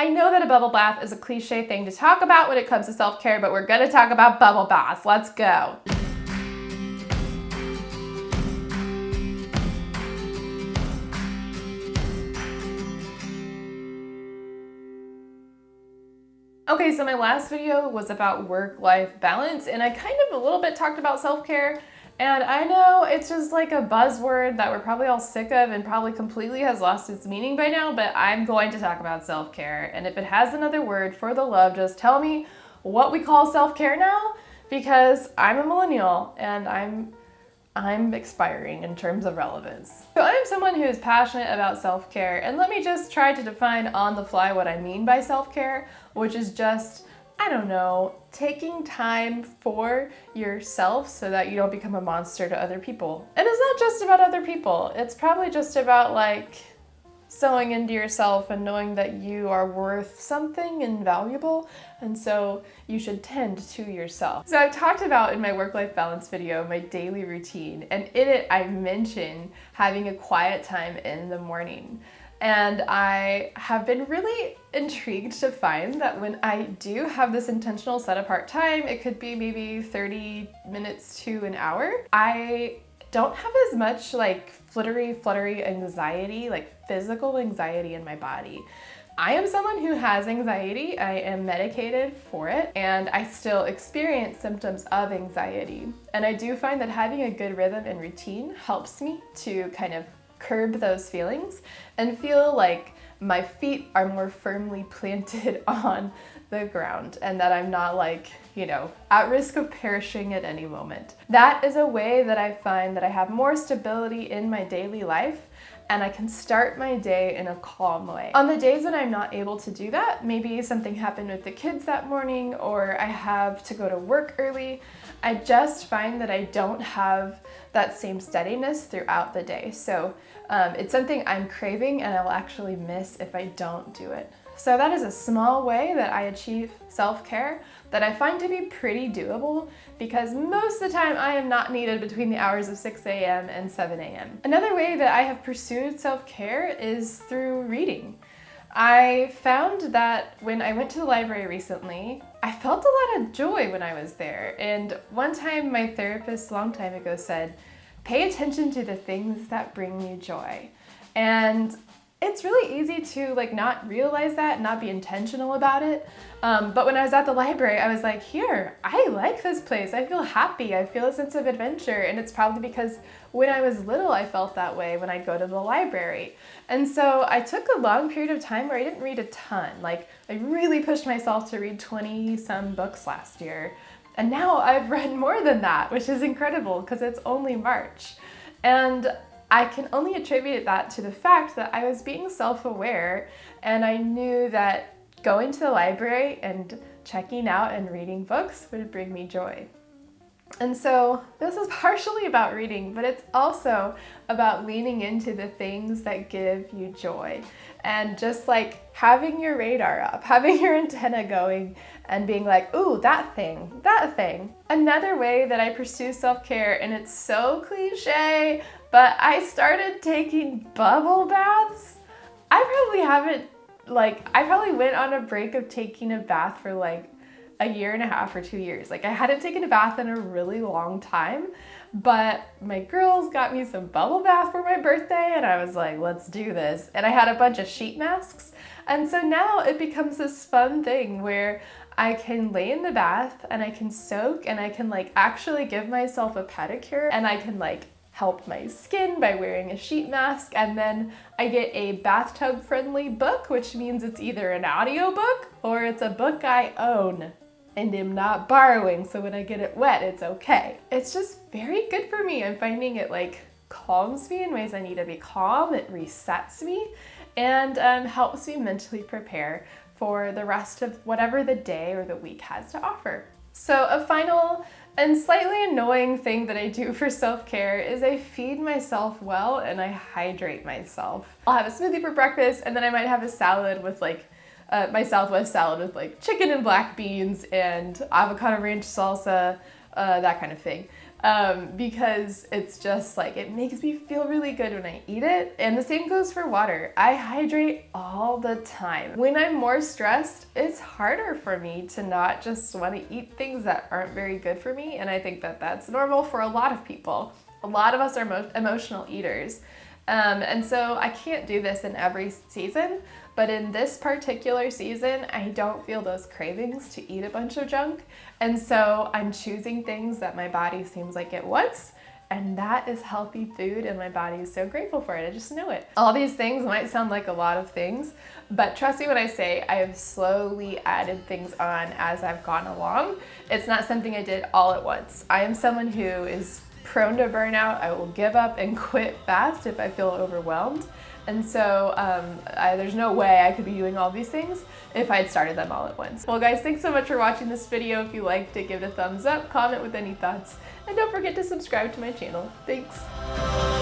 I know that a bubble bath is a cliche thing to talk about when it comes to self-care, but we're gonna talk about bubble baths. Let's go. Okay, so my last video was about work-life balance, and I kind of a little bit talked about self-care. And I know it's just like a buzzword that we're probably all sick of and probably completely has lost its meaning by now, but I'm going to talk about self-care. And if it has another word, for the love, just tell me what we call self-care now, because I'm a millennial and I'm expiring in terms of relevance. So I'm someone who is passionate about self-care, and let me just try to define on the fly what I mean by self-care, which is just, I don't know, taking time for yourself so that you don't become a monster to other people. And it's not just about other people. It's probably just about like sewing into yourself and knowing that you are worth something and valuable, and so you should tend to yourself. So I've talked about in my work-life balance video my daily routine, and in it I mention having a quiet time in the morning. And I have been really intrigued to find that when I do have this intentional set apart time, it could be maybe 30 minutes to an hour, I don't have as much like fluttery anxiety, like physical anxiety in my body. I am someone who has anxiety. I am medicated for it, and I still experience symptoms of anxiety. And I do find that having a good rhythm and routine helps me to kind of curb those feelings and feel like my feet are more firmly planted on the ground and that I'm not like, you know, at risk of perishing at any moment. That is a way that I find that I have more stability in my daily life and I can start my day in a calm way. On the days when I'm not able to do that, maybe something happened with the kids that morning or I have to go to work early, I just find that I don't have that same steadiness throughout the day. So it's something I'm craving and I'll actually miss if I don't do it. So that is a small way that I achieve self-care that I find to be pretty doable because most of the time I am not needed between the hours of 6 a.m. and 7 a.m. Another way that I have pursued self-care is through reading. I found that when I went to the library recently, I felt a lot of joy when I was there. And one time my therapist a long time ago said, pay attention to the things that bring you joy. And it's really easy to like not realize that, not be intentional about it. But when I was at the library, I was like, here, I like this place. I feel happy. I feel a sense of adventure. And it's probably because when I was little, I felt that way when I'd go to the library. And so I took a long period of time where I didn't read a ton. Like I really pushed myself to read 20 some books last year. And now I've read more than that, which is incredible because it's only March. And I can only attribute that to the fact that I was being self-aware and I knew that going to the library and checking out and reading books would bring me joy. And so this is partially about reading, but it's also about leaning into the things that give you joy. And just like having your radar up, having your antenna going and being like, ooh, that thing, that thing. Another way that I pursue self-care, and it's so cliche, but I started taking bubble baths. I probably went on a break of taking a bath for like a year and a half or 2 years. Like I hadn't taken a bath in a really long time, but my girls got me some bubble bath for my birthday and I was like, let's do this. And I had a bunch of sheet masks. And so now it becomes this fun thing where I can lay in the bath and I can soak and I can like actually give myself a pedicure and I can like help my skin by wearing a sheet mask, and then I get a bathtub friendly book, which means it's either an audiobook or it's a book I own and am not borrowing, so when I get it wet, it's okay. It's just very good for me. I'm finding it like calms me in ways I need to be calm, it resets me, and helps me mentally prepare for the rest of whatever the day or the week has to offer. So a final and slightly annoying thing that I do for self-care is I feed myself well and I hydrate myself. I'll have a smoothie for breakfast and then I might have a salad with like my Southwest salad with like chicken and black beans and avocado ranch salsa, that kind of thing. because it's just like, it makes me feel really good when I eat it. And the same goes for water. I hydrate all the time. When I'm more stressed, it's harder for me to not just want to eat things that aren't very good for me. And I think that that's normal for a lot of people. A lot of us are emotional eaters. And so I can't do this in every season, but in this particular season, I don't feel those cravings to eat a bunch of junk. And so I'm choosing things that my body seems like it wants, and that is healthy food, and my body is so grateful for it. I just know it. All these things might sound like a lot of things, but trust me when I say I have slowly added things on as I've gone along. It's not something I did all at once. I am someone who is prone to burnout. I will give up and quit fast if I feel overwhelmed. And so there's no way I could be doing all these things if I had started them all at once. Well guys, thanks so much for watching this video. If you liked it, give it a thumbs up, comment with any thoughts, and don't forget to subscribe to my channel. Thanks.